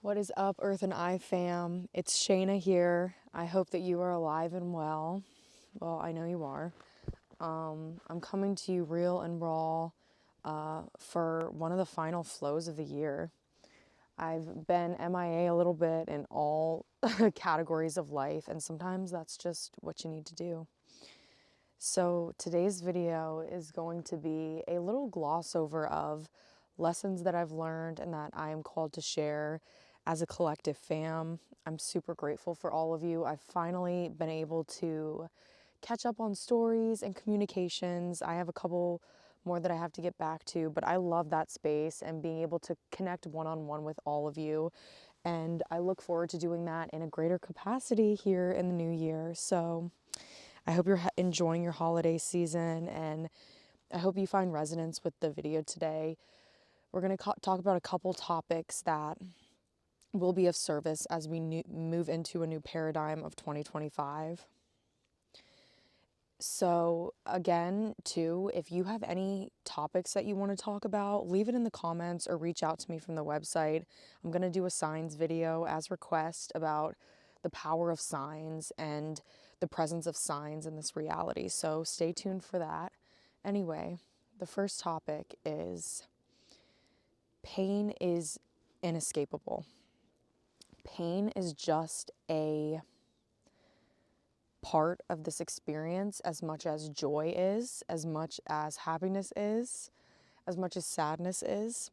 What is up, Earth and I fam? It's Shayna here. I hope that you are alive and well. Well, I know you are. I'm coming to you real and raw for one of the final flows of the year. I've been MIA a little bit in all categories of life, and sometimes that's just what you need to do. So today's video is going to be a little gloss over of lessons that I've learned and that I am called to share as a collective fam. I'm super grateful for all of you. I've finally been able to catch up on stories and communications. I have a couple more that I have to get back to, but I love that space and being able to connect one-on-one with all of you. And I look forward to doing that in a greater capacity here in the new year. So I hope you're enjoying your holiday season, and I hope you find resonance with the video today. We're going to talk about a couple topics that will be of service as we move into a new paradigm of 2025. So again, too, if you have any topics that you want to talk about, leave it in the comments or reach out to me from the website. I'm going to do a signs video as request about the power of signs and the presence of signs in this reality. So stay tuned for that. Anyway, the first topic is pain is inescapable. Pain is just a part of this experience as much as joy is, as much as happiness is, as much as sadness is.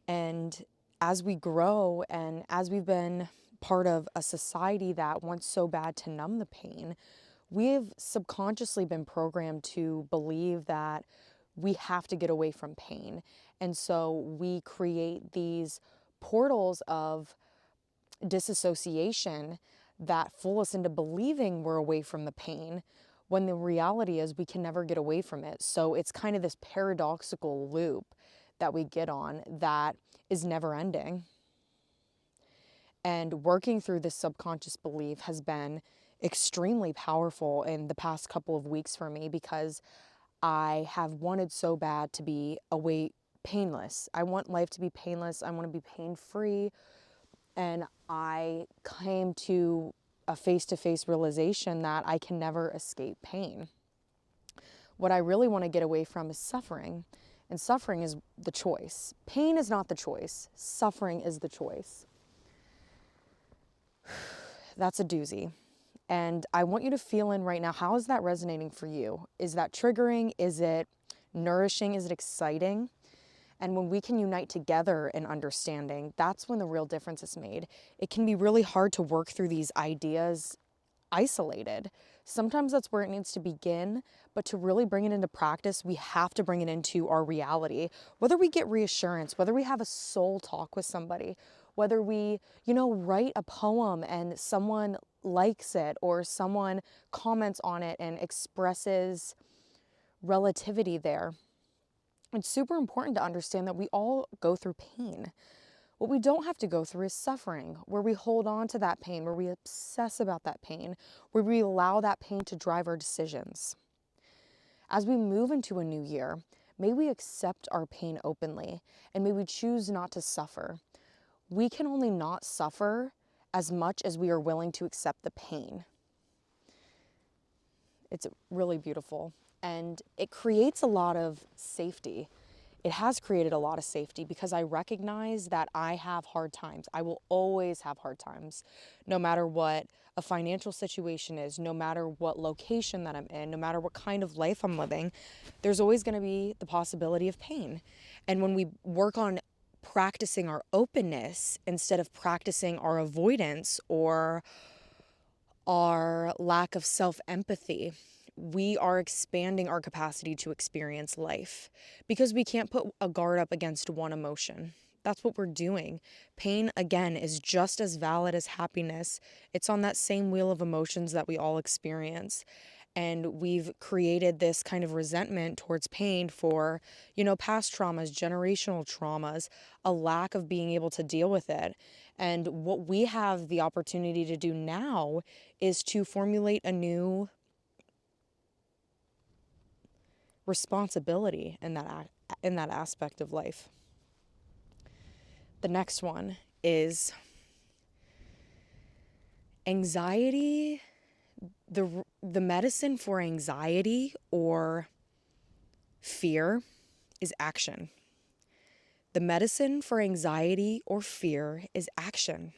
And as we grow and as we've been part of a society that wants so bad to numb the pain, we've subconsciously been programmed to believe that we have to get away from pain. And so we create these portals of disassociation that fool us into believing we're away from the pain when the reality is we can never get away from it. So it's kind of this paradoxical loop that we get on that is never ending. And working through this subconscious belief has been extremely powerful in the past couple of weeks for me, because I have wanted so bad to be away painless. I want life to be painless. I want to be pain-free. And I came to a face-to-face realization that I can never escape pain. What I really want to get away from is suffering. And suffering is the choice. Pain is not the choice. Suffering is the choice. That's a doozy. And I want you to feel in right now, how is that resonating for you? Is that triggering? Is it nourishing? Is it exciting? And when we can unite together in understanding, that's when the real difference is made. It can be really hard to work through these ideas isolated. Sometimes that's where it needs to begin, but to really bring it into practice, we have to bring it into our reality. Whether we get reassurance, whether we have a soul talk with somebody, whether we, write a poem and someone likes it or someone comments on it and expresses relativity there. It's super important to understand that we all go through pain. What we don't have to go through is suffering, where we hold on to that pain, where we obsess about that pain, where we allow that pain to drive our decisions. As we move into a new year, may we accept our pain openly, and may we choose not to suffer. We can only not suffer as much as we are willing to accept the pain. It's really beautiful, and it creates a lot of safety. It has created a lot of safety because I recognize that I have hard times. I will always have hard times, no matter what a financial situation is, no matter what location that I'm in, no matter what kind of life I'm living, there's always going to be the possibility of pain. And when we work on practicing our openness instead of practicing our avoidance or our lack of self-empathy, we are expanding our capacity to experience life because we can't put a guard up against one emotion. That's what we're doing. Pain, again, is just as valid as happiness. It's on that same wheel of emotions that we all experience. And we've created this kind of resentment towards pain for, past traumas, generational traumas, a lack of being able to deal with it. And what we have the opportunity to do now is to formulate a new responsibility in that aspect of life. The next one is Anxiety, the medicine for anxiety or fear is action. The medicine for anxiety or fear is action.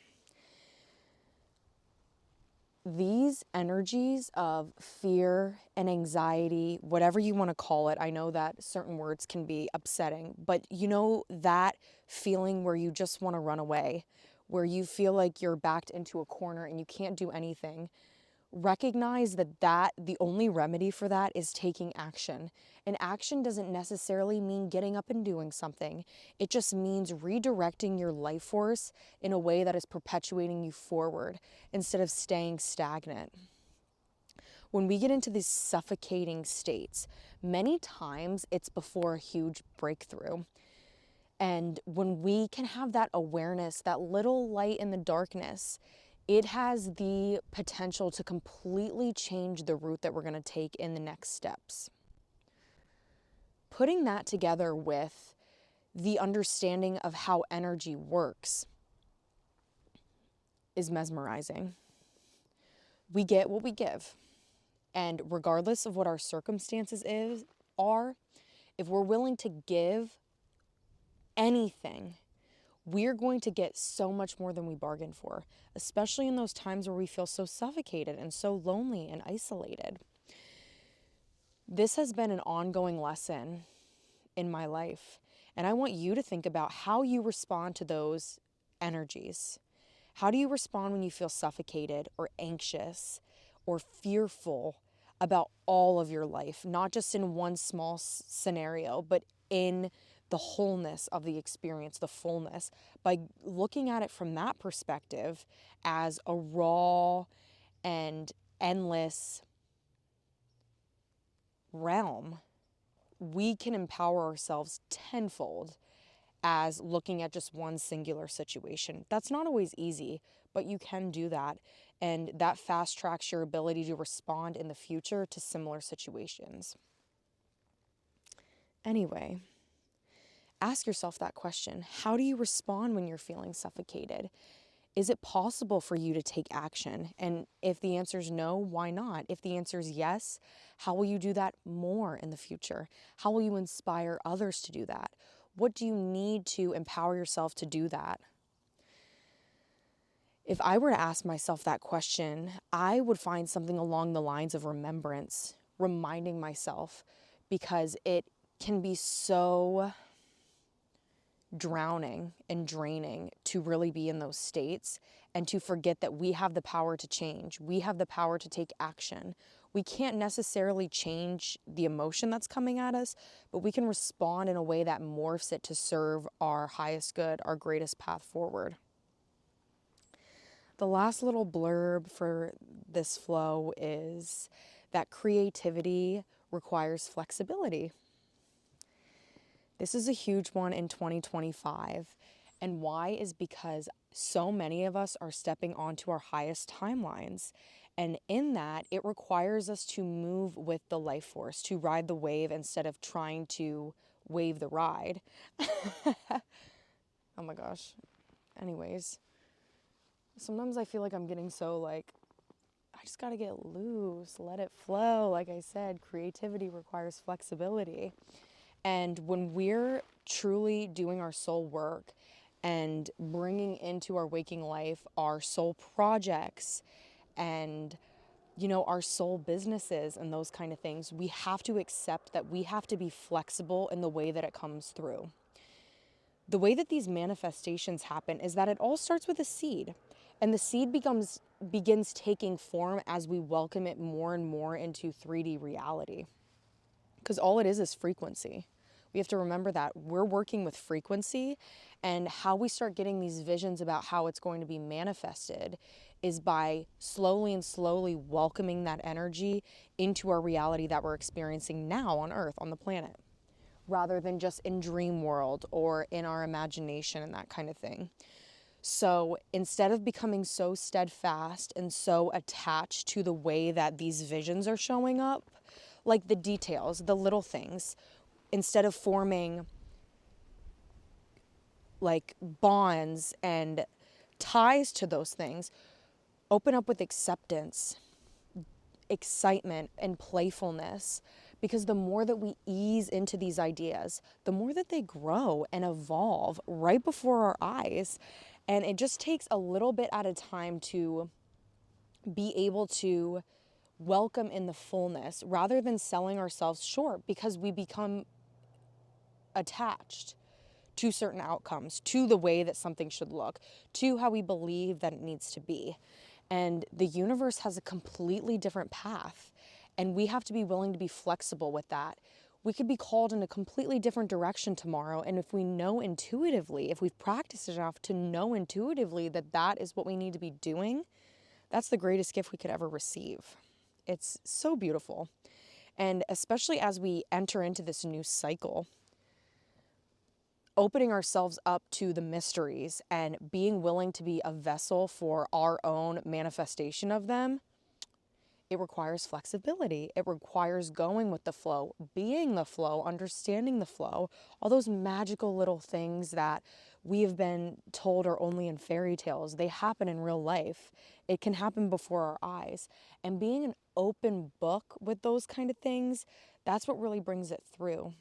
These energies of fear and anxiety, whatever you want to call it, I know that certain words can be upsetting, but you know that feeling where you just want to run away, where you feel like you're backed into a corner and you can't do anything. Recognize that the only remedy for that is taking action. And action doesn't necessarily mean getting up and doing something. It just means redirecting your life force in a way that is perpetuating you forward instead of staying stagnant. When we get into these suffocating states, many times it's before a huge breakthrough. And when we can have that awareness, that little light in the darkness, it has the potential to completely change the route that we're going to take in the next steps. Putting that together with the understanding of how energy works is mesmerizing. We get what we give. And regardless of what our circumstances are, if we're willing to give anything, we're going to get so much more than we bargained for, especially in those times where we feel so suffocated and so lonely and isolated. This has been an ongoing lesson in my life, and I want you to think about how you respond to those energies. How do you respond when you feel suffocated or anxious or fearful about all of your life, not just in one small scenario, but in the wholeness of the experience, the fullness, by looking at it from that perspective as a raw and endless realm, we can empower ourselves tenfold as looking at just one singular situation. That's not always easy, but you can do that. And that fast tracks your ability to respond in the future to similar situations. Anyway, ask yourself that question. How do you respond when you're feeling suffocated? Is it possible for you to take action? And if the answer is no, why not? If the answer is yes, how will you do that more in the future? How will you inspire others to do that? What do you need to empower yourself to do that? If I were to ask myself that question, I would find something along the lines of remembrance, reminding myself, because it can be so drowning and draining to really be in those states and to forget that we have the power to change. We have the power to take action. We can't necessarily change the emotion that's coming at us, but we can respond in a way that morphs it to serve our highest good, our greatest path forward. The last little blurb for this flow is that creativity requires flexibility. This is a huge one in 2025. And why is because so many of us are stepping onto our highest timelines. And in that, it requires us to move with the life force, to ride the wave instead of trying to wave the ride. Oh my gosh. Anyways, sometimes I feel like I'm getting so I just got to get loose, let it flow. Like I said, creativity requires flexibility. And when we're truly doing our soul work and bringing into our waking life our soul projects and, our soul businesses and those kind of things, we have to accept that we have to be flexible in the way that it comes through. The way that these manifestations happen is that it all starts with a seed. And the seed begins taking form as we welcome it more and more into 3D reality. Because all it is frequency. We have to remember that we're working with frequency, and how we start getting these visions about how it's going to be manifested is by slowly and slowly welcoming that energy into our reality that we're experiencing now on Earth, on the planet, rather than just in dream world or in our imagination and that kind of thing. So instead of becoming so steadfast and so attached to the way that these visions are showing up, like the details, the little things, instead of forming like bonds and ties to those things, Open up with acceptance, excitement, and playfulness, because the more that we ease into these ideas, the more that they grow and evolve right before our eyes. And it just takes a little bit at a time to be able to welcome in the fullness rather than selling ourselves short, because we become attached to certain outcomes, to the way that something should look, to how we believe that it needs to be. And the universe has a completely different path, and we have to be willing to be flexible with that. We could be called in a completely different direction tomorrow, and if we know intuitively, if we've practiced enough to know intuitively that that is what we need to be doing, that's the greatest gift we could ever receive. It's so beautiful. And especially as we enter into this new cycle, opening ourselves up to the mysteries and being willing to be a vessel for our own manifestation of them, it requires flexibility. It requires going with the flow, being the flow, understanding the flow, all those magical little things that we have been told are only in fairy tales. They happen in real life. It can happen before our eyes. And being an open book with those kind of things, that's what really brings it through.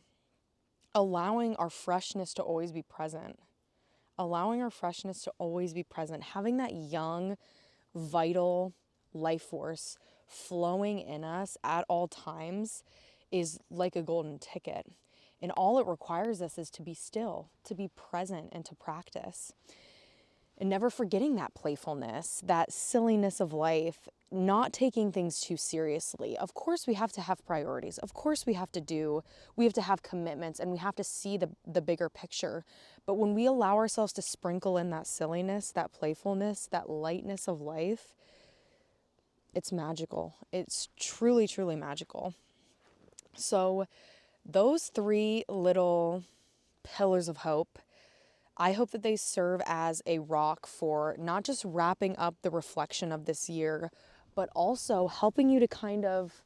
Allowing our freshness to always be present. Allowing our freshness to always be present. Having that young, vital life force flowing in us at all times is like a golden ticket. And all it requires us is to be still, to be present, and to practice. And never forgetting that playfulness, that silliness of life, not taking things too seriously. Of course, we have to have priorities. Of course, we have to have commitments, and we have to see the bigger picture. But when we allow ourselves to sprinkle in that silliness, that playfulness, that lightness of life, it's magical. It's truly, truly magical. So those 3 little pillars of hope, I hope that they serve as a rock for not just wrapping up the reflection of this year, but also helping you to kind of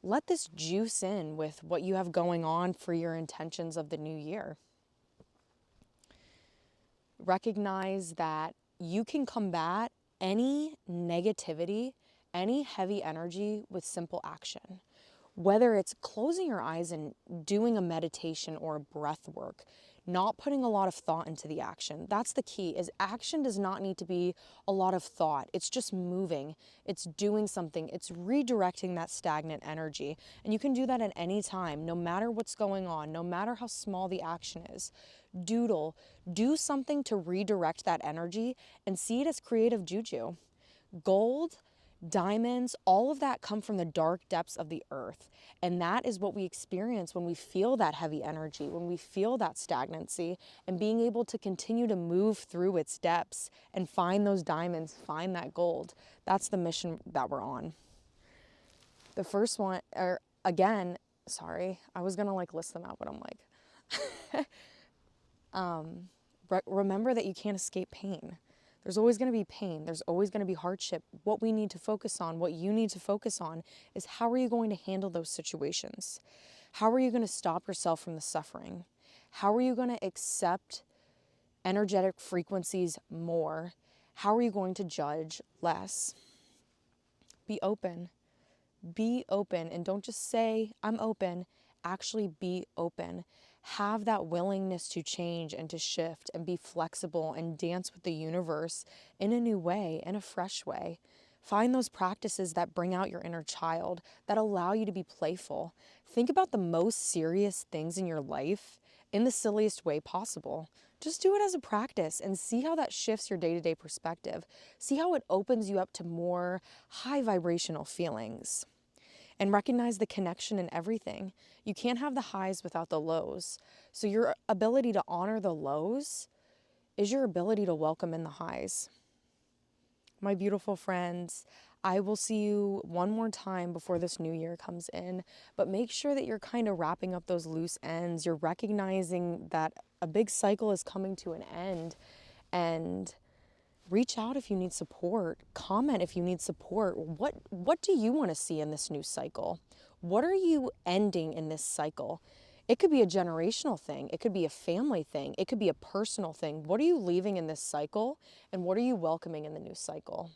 let this juice in with what you have going on for your intentions of the new year. Recognize that you can combat any negativity, any heavy energy with simple action. Whether it's closing your eyes and doing a meditation or a breath work, not putting a lot of thought into the action. That's the key, is action does not need to be a lot of thought. It's just moving. It's doing something. It's redirecting that stagnant energy. And you can do that at any time, no matter what's going on, no matter how small the action is. Doodle, do something to redirect that energy and see it as creative juju. Gold, diamonds, all of that come from the dark depths of the earth. And that is what we experience when we feel that heavy energy, when we feel that stagnancy, and being able to continue to move through its depths and find those diamonds, find that gold. That's the mission that we're on. The first one, again, sorry, I was gonna list them out, but I'm remember that you can't escape pain. There's always going to be pain. There's always going to be hardship. What we need to focus on, what you need to focus on, is how are you going to handle those situations? How are you going to stop yourself from the suffering? How are you going to accept energetic frequencies more? How are you going to judge less? Be open. Be open, and don't just say, I'm open. Actually be open. Have that willingness to change and to shift and be flexible and dance with the universe in a new way, in a fresh way. Find those practices that bring out your inner child, that allow you to be playful. Think about the most serious things in your life in the silliest way possible. Just do it as a practice and see how that shifts your day-to-day perspective. See how it opens you up to more high vibrational feelings. And recognize the connection in everything. You can't have the highs without the lows. So your ability to honor the lows is your ability to welcome in the highs. My beautiful friends, I will see you one more time before this new year comes in, but make sure that you're kind of wrapping up those loose ends. You're recognizing that a big cycle is coming to an end, and reach out if you need support. Comment if you need support. What do you want to see in this new cycle? What are you ending in this cycle? It could be a generational thing. It could be a family thing. It could be a personal thing. What are you leaving in this cycle, and what are you welcoming in the new cycle?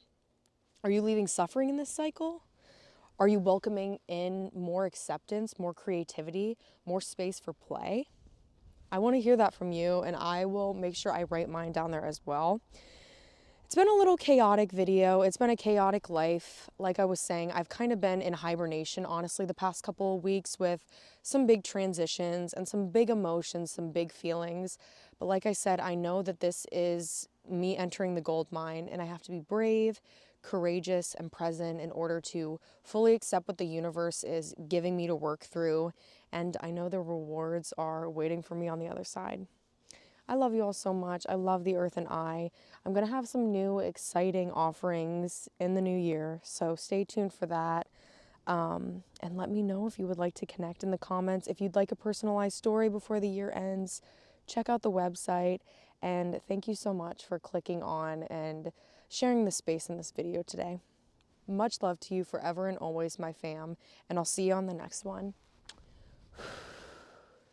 Are you leaving suffering in this cycle? Are you welcoming in more acceptance, more creativity, more space for play? I want to hear that from you, and I will make sure I write mine down there as well. It's been a little chaotic video. It's been a chaotic life. Like I was saying, I've kind of been in hibernation, honestly, the past couple of weeks with some big transitions and some big emotions, some big feelings. But like I said, I know that this is me entering the gold mine, and I have to be brave, courageous, and present in order to fully accept what the universe is giving me to work through. And I know the rewards are waiting for me on the other side. I love you all so much. I love the earth and I. I'm going to have some new exciting offerings in the new year, so stay tuned for that. And let me know if you would like to connect in the comments. If you'd like a personalized story before the year ends, check out the website. And thank you so much for clicking on and sharing the space in this video today. Much love to you forever and always, my fam, and I'll see you on the next one.